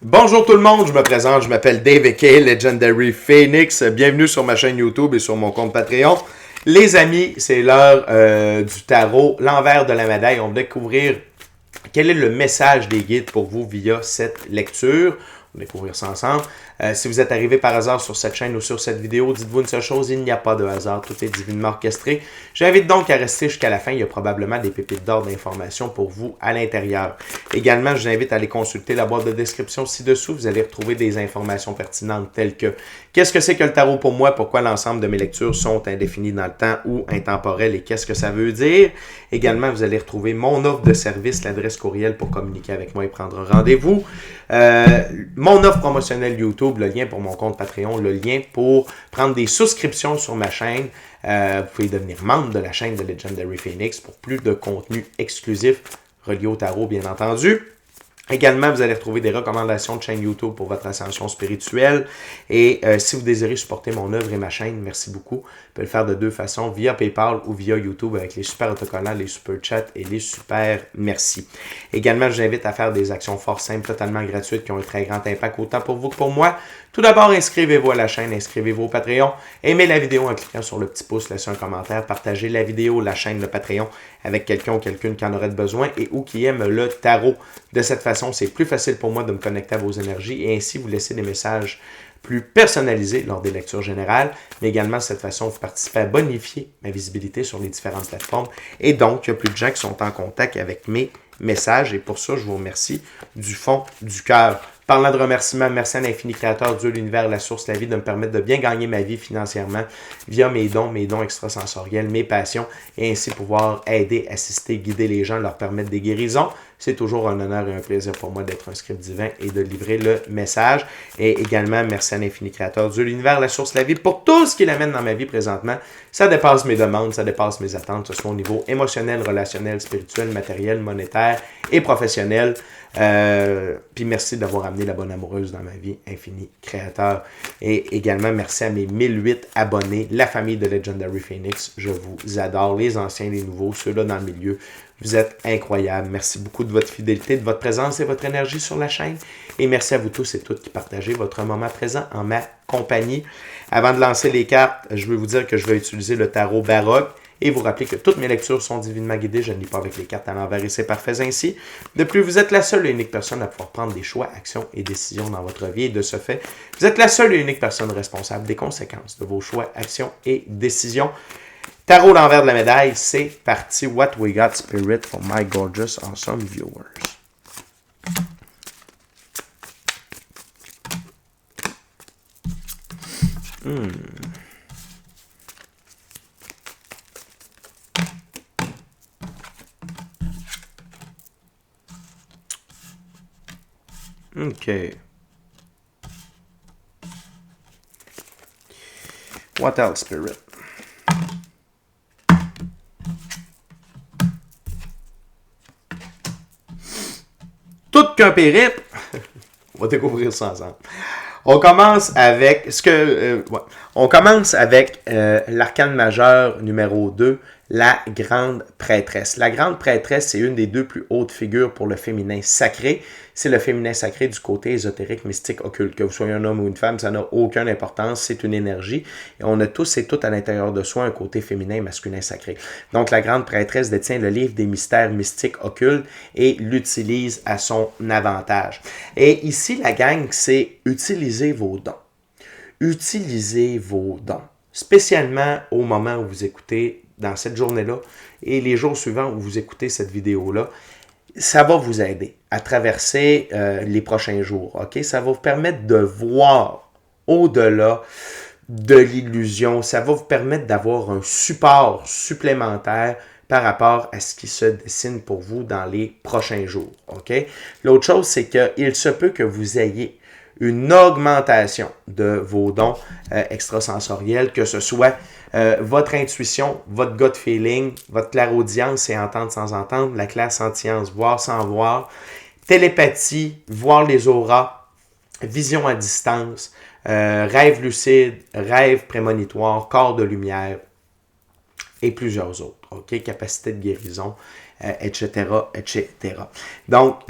Bonjour tout le monde, je me présente, je m'appelle Dave Eke, Legendary Phoenix. Bienvenue sur ma chaîne YouTube et sur mon compte Patreon. Les amis, c'est l'heure du tarot, l'envers de la médaille. On va découvrir quel est le message des guides pour vous via cette lecture. On va découvrir ça ensemble. Si vous êtes arrivé par hasard sur cette chaîne ou sur cette vidéo, dites-vous une seule chose, il n'y a pas de hasard, tout est divinement orchestré. J'invite donc à rester jusqu'à la fin, il y a probablement des pépites d'or d'informations pour vous à l'intérieur. Également, je vous invite à aller consulter la boîte de description ci-dessous, vous allez retrouver des informations pertinentes telles que qu'est-ce que c'est que le tarot pour moi, pourquoi l'ensemble de mes lectures sont indéfinies dans le temps ou intemporelles et qu'est-ce que ça veut dire. Également, vous allez retrouver mon offre de service, l'adresse courriel pour communiquer avec moi et prendre un rendez-vous. Mon offre promotionnelle YouTube, le lien pour mon compte Patreon, le lien pour prendre des souscriptions sur ma chaîne. Vous pouvez devenir membre de la chaîne de Legendary Phoenix pour plus de contenu exclusif relié au tarot, bien entendu. Également, vous allez retrouver des recommandations de chaîne YouTube pour votre ascension spirituelle. Et si vous désirez supporter mon œuvre et ma chaîne, merci beaucoup. Vous pouvez le faire de deux façons, via PayPal ou via YouTube avec les super autocollants, les super chats et les super merci. Également, je vous invite à faire des actions fort simples, totalement gratuites, qui ont un très grand impact autant pour vous que pour moi. Tout d'abord, inscrivez-vous à la chaîne, inscrivez-vous au Patreon, aimez la vidéo en cliquant sur le petit pouce, laissez un commentaire, partagez la vidéo, la chaîne, le Patreon avec quelqu'un ou quelqu'une qui en aurait besoin et ou qui aime le tarot. De cette façon, c'est plus facile pour moi de me connecter à vos énergies et ainsi vous laisser des messages plus personnalisés lors des lectures générales, mais également de cette façon, vous participez à bonifier ma visibilité sur les différentes plateformes et donc, il y a plus de gens qui sont en contact avec mes messages et pour ça, je vous remercie du fond du cœur. Parlant de remerciements, merci à l'infini créateur, Dieu, l'univers, la source, la vie, de me permettre de bien gagner ma vie financièrement via mes dons extrasensoriels, mes passions, et ainsi pouvoir aider, assister, guider les gens, leur permettre des guérisons. C'est toujours un honneur et un plaisir pour moi d'être un script divin et de livrer le message. Et également, merci à l'infini créateur, Dieu, l'univers, la source, la vie, pour tout ce qu'il amène dans ma vie présentement. Ça dépasse mes demandes, ça dépasse mes attentes, que ce soit au niveau émotionnel, relationnel, spirituel, matériel, monétaire et professionnel. Puis merci d'avoir amené la bonne amoureuse dans ma vie, infini créateur. Et également, merci à mes 1008 abonnés, la famille de Legendary Phoenix. Je vous adore, les anciens, les nouveaux, ceux-là dans le milieu. Vous êtes incroyables. Merci beaucoup de votre fidélité, de votre présence et votre énergie sur la chaîne. Et merci à vous tous et toutes qui partagez votre moment présent en ma compagnie. Avant de lancer les cartes, je veux vous dire que je vais utiliser le tarot baroque. Et vous rappeler que toutes mes lectures sont divinement guidées. Je ne lis pas avec les cartes à l'envers et c'est parfait ainsi. De plus, vous êtes la seule et unique personne à pouvoir prendre des choix, actions et décisions dans votre vie. Et de ce fait, vous êtes la seule et unique personne responsable des conséquences de vos choix, actions et décisions. Tarot l'envers de la médaille, c'est parti. What we got, Spirit, for my gorgeous, awesome viewers. OK. What else, Spirit? Tout qu'un périple. On va découvrir ça ensemble. On commence avec l'arcane majeur numéro 2, la grande prêtresse. La grande prêtresse, c'est une des deux plus hautes figures pour le féminin sacré. C'est le féminin sacré du côté ésotérique, mystique, occulte. Que vous soyez un homme ou une femme, ça n'a aucune importance. C'est une énergie. Et on a tous et toutes à l'intérieur de soi un côté féminin et masculin sacré. Donc, la grande prêtresse détient le livre des mystères mystiques occultes et l'utilise à son avantage. Et ici, la gang, c'est utiliser vos dons. Utilisez vos dons. Spécialement au moment où vous écoutez dans cette journée-là et les jours suivants où vous écoutez cette vidéo-là, ça va vous aider à traverser les prochains jours. Okay? Ça va vous permettre de voir au-delà de l'illusion. Ça va vous permettre d'avoir un support supplémentaire par rapport à ce qui se dessine pour vous dans les prochains jours. Okay? L'autre chose, c'est qu'il se peut que vous ayez une augmentation de vos dons extrasensoriels, que ce soit votre intuition, votre gut feeling, votre clairaudience et entendre sans entendre, la clairsentience, voir sans voir, télépathie, voir les auras, vision à distance, rêve lucide, rêve prémonitoire, corps de lumière et plusieurs autres, ok, capacité de guérison, etc., etc. Donc,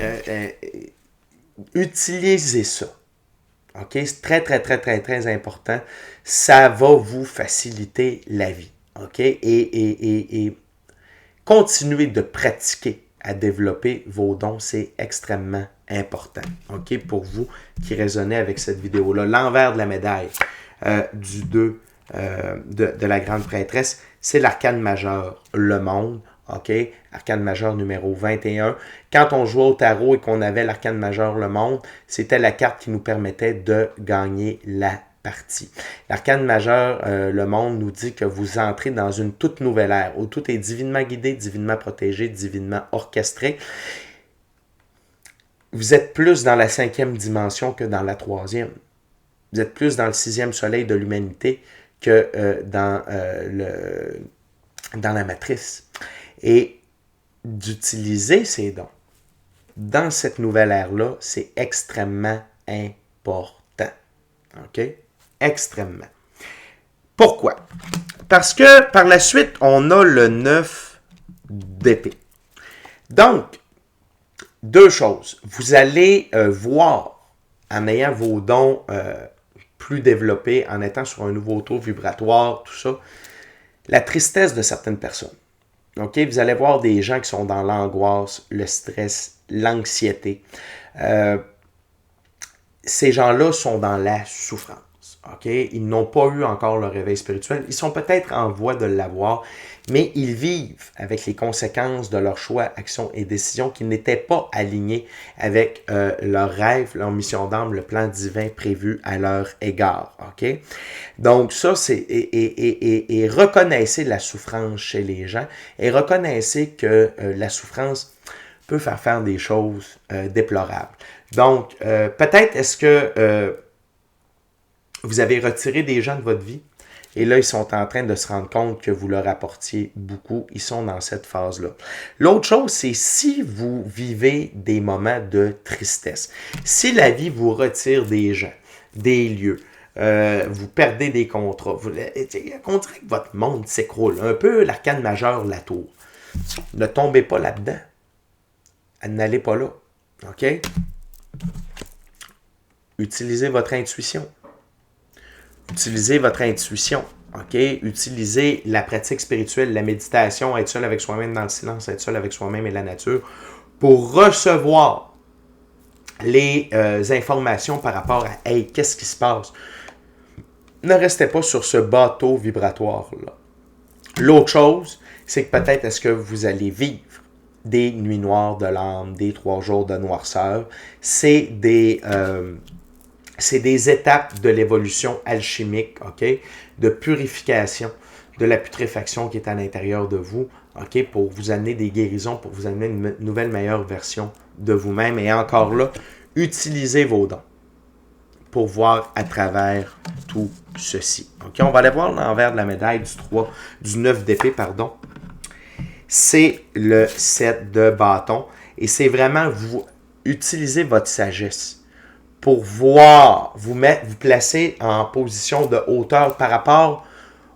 Utilisez ça. OK? C'est très, très, très, très, très important. Ça va vous faciliter la vie. OK? Et continuez de pratiquer à développer vos dons. C'est extrêmement important. OK? Pour vous qui raisonnez avec cette vidéo-là. L'envers de la médaille du 2 de la grande prêtresse, c'est l'arcane majeur, le monde. OK? Arcane majeur numéro 21. Quand on jouait au tarot et qu'on avait l'arcane majeur, le monde, c'était la carte qui nous permettait de gagner la partie. L'arcane majeur, le monde, nous dit que vous entrez dans une toute nouvelle ère où tout est divinement guidé, divinement protégé, divinement orchestré. Vous êtes plus dans la 5e dimension que dans la 3e. Vous êtes plus dans le 6e soleil de l'humanité que dans la matrice. Et d'utiliser ces dons dans cette nouvelle ère-là, c'est extrêmement important. OK? Extrêmement. Pourquoi? Parce que par la suite, on a le 9 d'épée. Donc, deux choses. Vous allez voir, en ayant vos dons plus développés, en étant sur un nouveau taux vibratoire, tout ça, la tristesse de certaines personnes. OK? Vous allez voir des gens qui sont dans l'angoisse, le stress, l'anxiété. Ces gens-là sont dans la souffrance. OK? Ils n'ont pas eu encore le réveil spirituel. Ils sont peut-être en voie de l'avoir, mais ils vivent avec les conséquences de leurs choix, actions et décisions qui n'étaient pas alignés avec leurs rêves, leur mission d'âme, le plan divin prévu à leur égard. OK? Donc ça, c'est... Et reconnaissez la souffrance chez les gens et reconnaissez que la souffrance peut faire des choses déplorables. Donc, peut-être est-ce que vous avez retiré des gens de votre vie et là, ils sont en train de se rendre compte que vous leur apportiez beaucoup. Ils sont dans cette phase-là. L'autre chose, c'est si vous vivez des moments de tristesse, si la vie vous retire des gens, des lieux, vous perdez des contrats, on dirait que votre monde s'écroule. Un peu l'arcane majeur, la tour. Ne tombez pas là-dedans. N'allez pas là. OK? Utilisez votre intuition. Utilisez votre intuition. OK? Utilisez la pratique spirituelle, la méditation, être seul avec soi-même dans le silence, être seul avec soi-même et la nature pour recevoir les informations par rapport à « Hey, qu'est-ce qui se passe? » Ne restez pas sur ce bateau vibratoire-là. L'autre chose, c'est que peut-être est-ce que vous allez vivre des nuits noires de l'âme, des 3 jours de noirceur. C'est des étapes de l'évolution alchimique, OK? De purification de la putréfaction qui est à l'intérieur de vous, OK? Pour vous amener des guérisons, pour vous amener une nouvelle, meilleure version de vous-même. Et encore là, utilisez vos dons pour voir à travers tout ceci. OK? On va aller voir l'envers de la médaille du 9 d'épée, pardon. C'est le 7 de bâton. Et c'est vraiment vous utiliser votre sagesse pour voir, vous placer en position de hauteur par rapport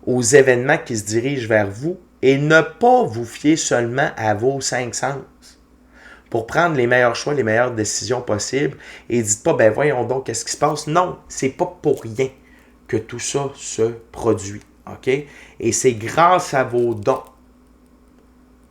aux événements qui se dirigent vers vous et ne pas vous fier seulement à vos 5 sens pour prendre les meilleurs choix, les meilleures décisions possibles et dites pas, ben voyons donc, qu'est-ce qui se passe? Non, c'est pas pour rien que tout ça se produit, OK? Et c'est grâce à vos dons,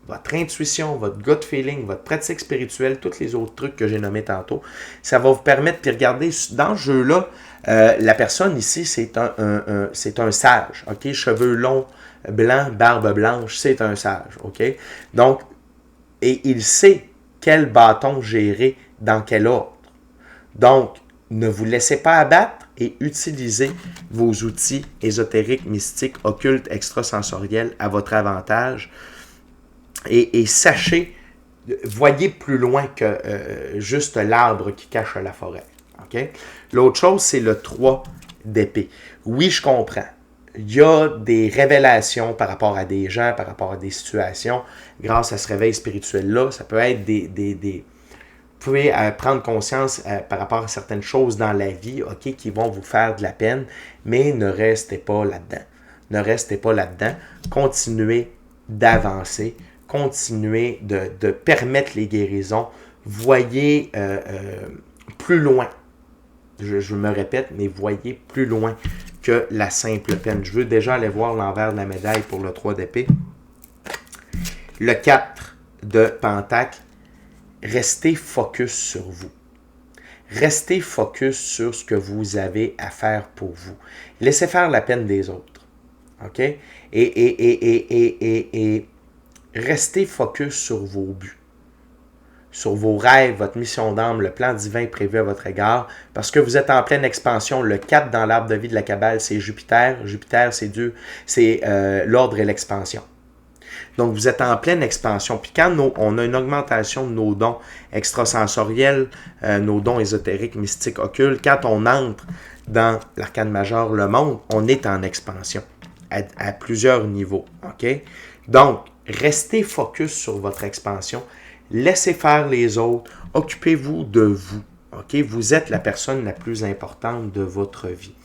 votre intuition, votre gut feeling, votre pratique spirituelle, tous les autres trucs que j'ai nommés tantôt, ça va vous permettre, puis regardez, dans ce jeu-là, la personne ici, c'est un sage, OK? Cheveux longs, blancs, barbe blanche, c'est un sage, OK? Donc, et il sait quel bâton gérer dans quel ordre. Donc, ne vous laissez pas abattre et utilisez vos outils ésotériques, mystiques, occultes, extrasensoriels à votre avantage. Et sachez, voyez plus loin que juste l'arbre qui cache la forêt. Okay? L'autre chose, c'est le 3 d'épée. Oui, je comprends. Il y a des révélations par rapport à des gens, par rapport à des situations. Grâce à ce réveil spirituel-là, ça peut être vous pouvez prendre conscience par rapport à certaines choses dans la vie, OK, qui vont vous faire de la peine, mais ne restez pas là-dedans. Ne restez pas là-dedans. Continuez d'avancer. Continuez de permettre les guérisons. Voyez plus loin. Je me répète, mais voyez plus loin que la simple peine. Je veux déjà aller voir l'envers de la médaille pour le 3 d'épée. Le 4 de pentacle, restez focus sur vous. Restez focus sur ce que vous avez à faire pour vous. Laissez faire la peine des autres. OK? Et restez focus sur vos buts, sur vos rêves, votre mission d'âme, le plan divin prévu à votre égard, parce que vous êtes en pleine expansion. Le 4 dans l'arbre de vie de la Kabbale, c'est Jupiter. Jupiter, c'est Dieu, c'est l'ordre et l'expansion. Donc, vous êtes en pleine expansion. Puis quand on a une augmentation de nos dons extrasensoriels, nos dons ésotériques, mystiques, occultes, quand on entre dans l'arcane majeur, le monde, on est en expansion à plusieurs niveaux. OK? Donc, restez focus sur votre expansion. Laissez faire les autres. Occupez-vous de vous. OK? Vous êtes la personne la plus importante de votre vie.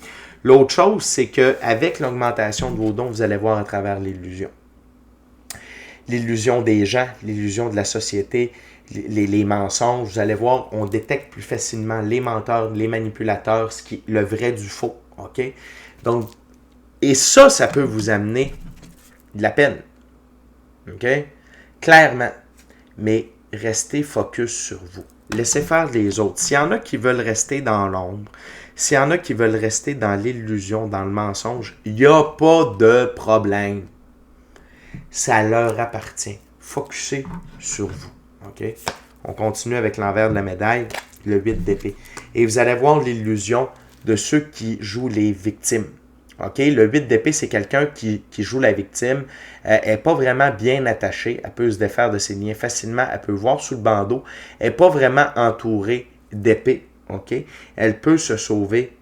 L'autre chose, c'est qu'avec l'augmentation de vos dons, vous allez voir à travers l'illusion. L'illusion des gens, l'illusion de la société, les mensonges. Vous allez voir, on détecte plus facilement les menteurs, les manipulateurs, le vrai du faux. OK? Donc, et ça peut vous amener de la peine. OK? Clairement. Mais restez focus sur vous. Laissez faire les autres. S'il y en a qui veulent rester dans l'ombre, s'il y en a qui veulent rester dans l'illusion, dans le mensonge, il n'y a pas de problème. Ça leur appartient. Focussez sur vous. OK? On continue avec l'envers de la médaille, le 8 d'épée. Et vous allez voir l'illusion de ceux qui jouent les victimes. OK? Le 8 d'épée, c'est quelqu'un qui joue la victime. Elle n'est pas vraiment bien attachée. Elle peut se défaire de ses liens facilement. Elle peut voir sous le bandeau. Elle n'est pas vraiment entourée d'épée. OK? Elle peut se sauver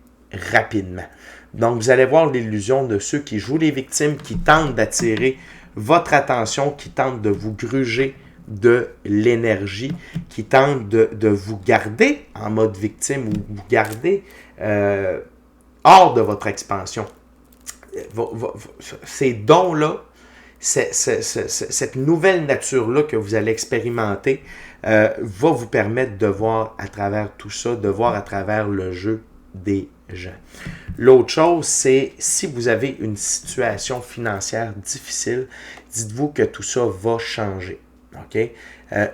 rapidement. Donc, vous allez voir l'illusion de ceux qui jouent les victimes, qui tentent d'attirer votre attention, qui tentent de vous gruger de l'énergie, qui tentent de vous garder en mode victime ou vous garder hors de votre expansion. Ces dons-là, cette nouvelle nature-là que vous allez expérimenter va vous permettre de voir à travers tout ça, de voir à travers le jeu des gens. L'autre chose, c'est si vous avez une situation financière difficile, dites-vous que tout ça va changer. OK?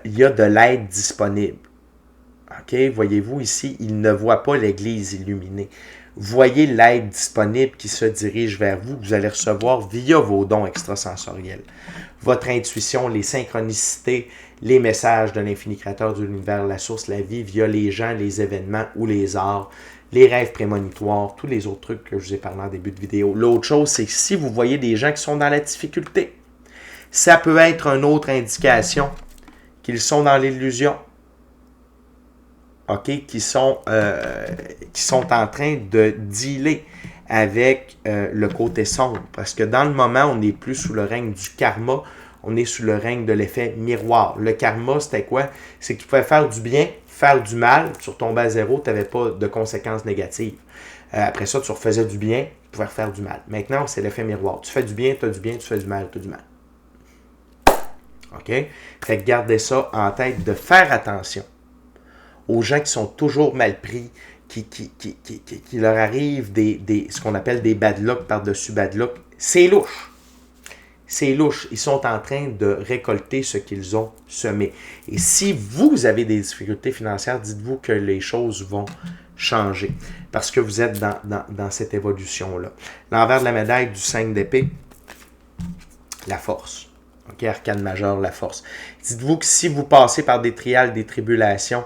Il y a de l'aide disponible. OK? Voyez-vous ici, il ne voit pas l'église illuminée. Voyez l'aide disponible qui se dirige vers vous, que vous allez recevoir via vos dons extrasensoriels. Votre intuition, les synchronicités, les messages de l'infini créateur de l'univers, la source, la vie, via les gens, les événements ou les arts, les rêves prémonitoires, tous les autres trucs que je vous ai parlé en début de vidéo. L'autre chose, c'est que si vous voyez des gens qui sont dans la difficulté, ça peut être une autre indication qu'ils sont dans l'illusion. OK? Qui sont en train de dealer avec le côté sombre. Parce que dans le moment, on n'est plus sous le règne du karma, on est sous le règne de l'effet miroir. Le karma, c'était quoi? C'est que tu pouvais faire du bien, faire du mal, tu retombais à zéro, tu n'avais pas de conséquences négatives. Après ça, tu refaisais du bien, tu pouvais refaire du mal. Maintenant, c'est l'effet miroir. Tu fais du bien, tu as du bien, tu fais du mal, tu as du mal. OK? Fait que gardez ça en tête, de faire attention aux gens qui sont toujours mal pris, qui leur arrivent ce qu'on appelle des bad luck par-dessus bad luck. C'est louche. C'est louche. Ils sont en train de récolter ce qu'ils ont semé. Et si vous avez des difficultés financières, dites-vous que les choses vont changer. Parce que vous êtes dans cette évolution-là. L'envers de la médaille du 5 d'épée, la force. OK, arcane majeur, la force. Dites-vous que si vous passez par des trials, des tribulations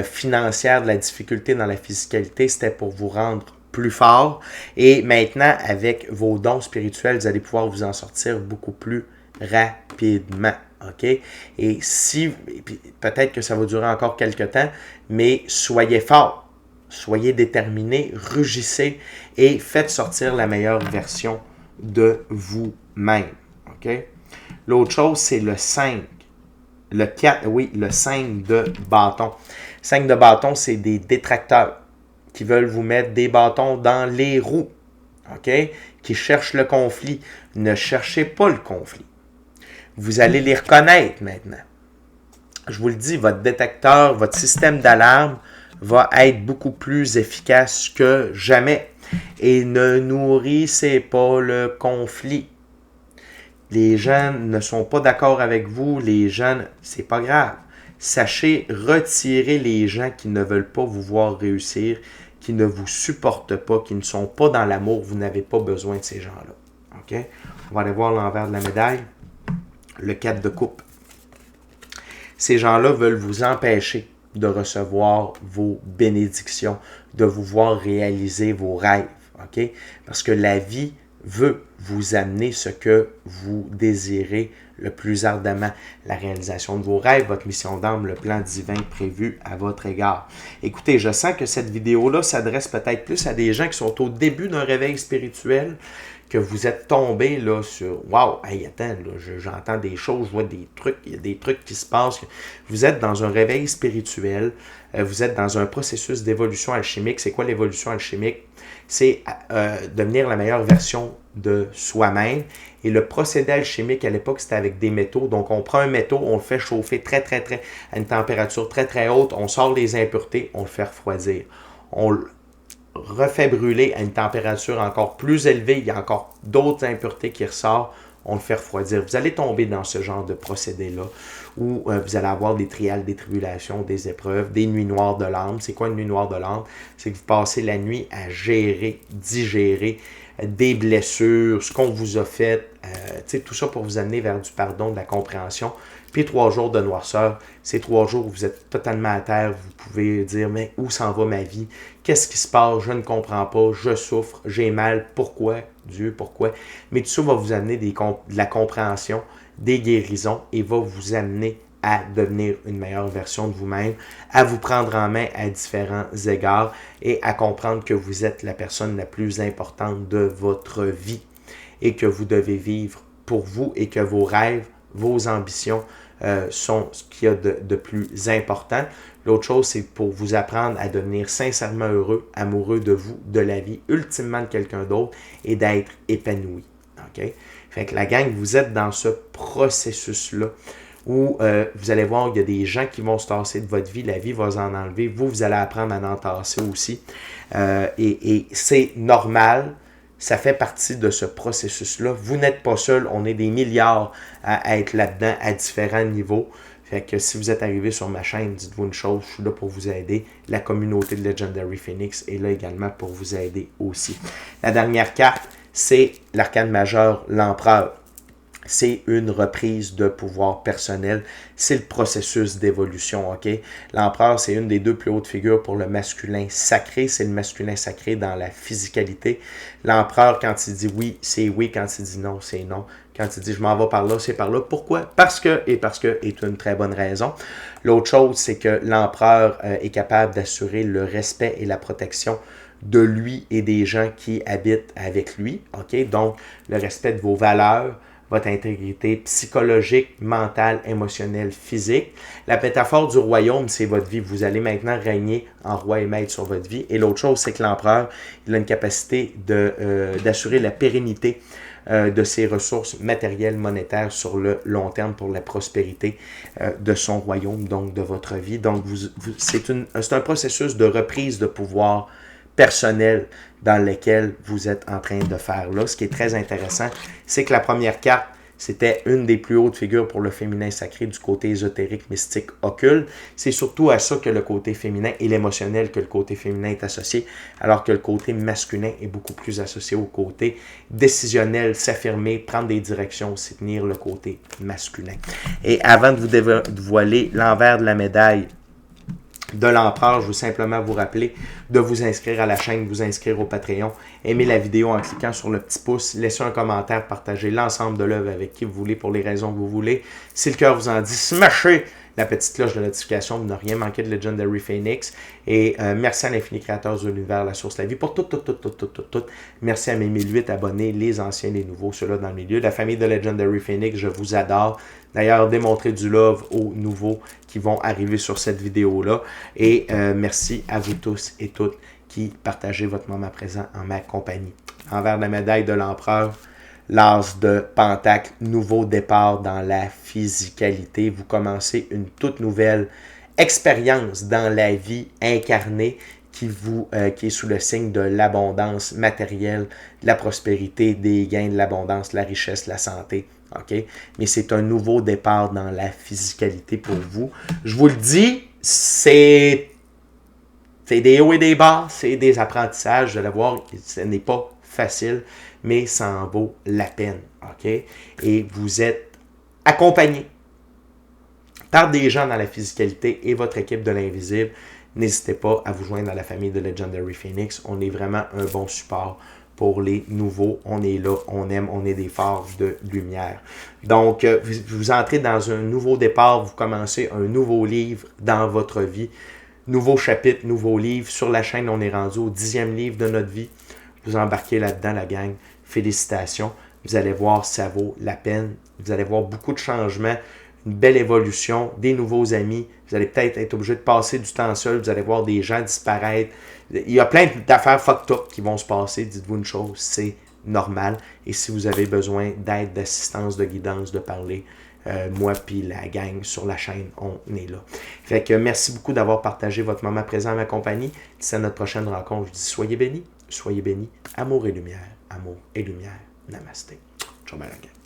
financières, de la difficulté dans la physicalité, c'était pour vous rendre plus fort. Et maintenant, avec vos dons spirituels, vous allez pouvoir vous en sortir beaucoup plus rapidement. OK? Et peut-être que ça va durer encore quelques temps, mais soyez fort, soyez déterminés, rugissez et faites sortir la meilleure version de vous-même. OK? L'autre chose, c'est le 5. Le 4, oui, le 5 de bâton. 5 de bâton, c'est des détracteurs qui veulent vous mettre des bâtons dans les roues. OK? Qui cherchent le conflit. Ne cherchez pas le conflit. Vous allez les reconnaître maintenant. Je vous le dis, votre détecteur, votre système d'alarme va être beaucoup plus efficace que jamais. Et ne nourrissez pas le conflit. Les gens ne sont pas d'accord avec vous, les gens, c'est pas grave. Sachez retirer les gens qui ne veulent pas vous voir réussir, qui ne vous supportent pas, qui ne sont pas dans l'amour. Vous n'avez pas besoin de ces gens-là. OK? On va aller voir l'envers de la médaille. Le 4 de coupe. Ces gens-là veulent vous empêcher de recevoir vos bénédictions, de vous voir réaliser vos rêves. OK? Parce que la vie veut vous amener ce que vous désirez le plus ardemment. La réalisation de vos rêves, votre mission d'âme, le plan divin prévu à votre égard. Écoutez, je sens que cette vidéo-là s'adresse peut-être plus à des gens qui sont au début d'un réveil spirituel, que vous êtes tombé là sur « Wow, hey, attends, là, j'entends des choses, je vois des trucs, il y a des trucs qui se passent. » Vous êtes dans un réveil spirituel, vous êtes dans un processus d'évolution alchimique. C'est quoi l'évolution alchimique? C'est devenir la meilleure version de soi-même. Et le procédé alchimique, à l'époque, c'était avec des métaux. Donc, on prend un métaux, on le fait chauffer à une température très haute. On sort les impuretés, on le fait refroidir. On le refait brûler à une température encore plus élevée. Il y a encore d'autres impuretés qui ressortent. On le fait refroidir. Vous allez tomber dans ce genre de procédé-là où vous allez avoir des trials, des tribulations, des épreuves, des nuits noires de l'âme. C'est quoi une nuit noire de l'âme? C'est que vous passez la nuit à gérer, digérer des blessures, ce qu'on vous a fait, tout ça pour vous amener vers du pardon, de la compréhension. Puis 3 jours de noirceur, c'est 3 jours où vous êtes totalement à terre, vous pouvez dire, mais où s'en va ma vie? Qu'est-ce qui se passe? Je ne comprends pas, je souffre, j'ai mal, pourquoi? Dieu, pourquoi? Mais tout ça va vous amener de la compréhension, des guérisons et va vous amener à devenir une meilleure version de vous-même, à vous prendre en main à différents égards et à comprendre que vous êtes la personne la plus importante de votre vie et que vous devez vivre pour vous et que vos rêves, vos ambitions sont ce qu'il y a de plus important. L'autre chose, c'est pour vous apprendre à devenir sincèrement heureux, amoureux de vous, de la vie, ultimement de quelqu'un d'autre et d'être épanoui. OK? Fait que la gang, vous êtes dans ce processus-là où vous allez voir qu'il y a des gens qui vont se tasser de votre vie, la vie va en enlever, vous allez apprendre à en tasser aussi. Et c'est normal, ça fait partie de ce processus-là. Vous n'êtes pas seul, on est des milliards à être là-dedans à différents niveaux. Fait que si vous êtes arrivé sur ma chaîne, dites-vous une chose, je suis là pour vous aider. La communauté de Legendary Phoenix est là également pour vous aider aussi. La dernière carte, c'est l'arcane majeur, l'empereur. C'est une reprise de pouvoir personnel. C'est le processus d'évolution, OK? L'empereur, c'est une des 2 plus hautes figures pour le masculin sacré. C'est le masculin sacré dans la physicalité. L'empereur, quand il dit oui, c'est oui. Quand il dit non, c'est non. Quand il dit je m'en vais par là, c'est par là. Pourquoi? Parce que est une très bonne raison. L'autre chose, c'est que l'empereur est capable d'assurer le respect et la protection de lui et des gens qui habitent avec lui, OK? Donc, le respect de vos valeurs, votre intégrité psychologique, mentale, émotionnelle, physique. La métaphore du royaume, c'est votre vie. Vous allez maintenant régner en roi et maître sur votre vie. Et l'autre chose, c'est que l'empereur, il a une capacité d'assurer la pérennité de ses ressources matérielles, monétaires sur le long terme pour la prospérité de son royaume, donc de votre vie. Donc, c'est un processus de reprise de pouvoir personnel dans lequel vous êtes en train de faire là. Ce qui est très intéressant, c'est que la première carte, c'était une des plus hautes figures pour le féminin sacré du côté ésotérique, mystique, occulte. C'est surtout à ça que le côté féminin et l'émotionnel que le côté féminin est associé, alors que le côté masculin est beaucoup plus associé au côté décisionnel, s'affirmer, prendre des directions, c'est tenir le côté masculin. Et avant de vous dévoiler l'envers de la médaille de l'empereur, je veux simplement vous rappeler de vous inscrire à la chaîne, vous inscrire au Patreon, aimer la vidéo en cliquant sur le petit pouce, laisser un commentaire, partager l'ensemble de l'œuvre avec qui vous voulez pour les raisons que vous voulez. Si le cœur vous en dit, smashez la petite cloche de notification pour ne rien manquer de Legendary Phoenix. Et merci à l'infini créateur de l'univers, la source, la vie, pour tout. Merci à mes 1008 abonnés, les anciens, les nouveaux, ceux-là dans le milieu. La famille de Legendary Phoenix, je vous adore. D'ailleurs, démontrez du love aux nouveaux qui vont arriver sur cette vidéo-là. Et merci à vous tous et toutes qui partagez votre moment présent en ma compagnie. Envers la médaille de l'empereur, l'as de Pentacle, nouveau départ dans la physicalité. Vous commencez une toute nouvelle expérience dans la vie incarnée qui est sous le signe de l'abondance matérielle, de la prospérité, des gains, de l'abondance, la richesse, la santé. OK? Mais c'est un nouveau départ dans la physicalité pour vous. Je vous le dis, c'est des hauts et des bas, c'est des apprentissages. Vous allez voir, ce n'est pas facile, mais ça en vaut la peine. OK? Et vous êtes accompagné par des gens dans la physicalité et votre équipe de l'invisible. N'hésitez pas à vous joindre à la famille de Legendary Phoenix. On est vraiment un bon support pour les nouveaux. On est là, on aime, on est des phares de lumière. Donc, vous entrez dans un nouveau départ, vous commencez un nouveau livre dans votre vie. Nouveau chapitre, nouveau livre. Sur la chaîne, on est rendu au 10e livre de notre vie. Vous embarquez là-dedans, la gang. Félicitations. Vous allez voir, ça vaut la peine. Vous allez voir beaucoup de changements, une belle évolution, des nouveaux amis. Vous allez peut-être être obligé de passer du temps seul. Vous allez voir des gens disparaître. Il y a plein d'affaires fucked up qui vont se passer. Dites-vous une chose, c'est normal. Et si vous avez besoin d'aide, d'assistance, de guidance, de parler, moi puis la gang sur la chaîne, on est là. Fait que merci beaucoup d'avoir partagé votre moment présent à ma compagnie. D'ici à notre prochaine rencontre, je dis soyez bénis, amour et lumière, namaste. Ciao, bye la gang.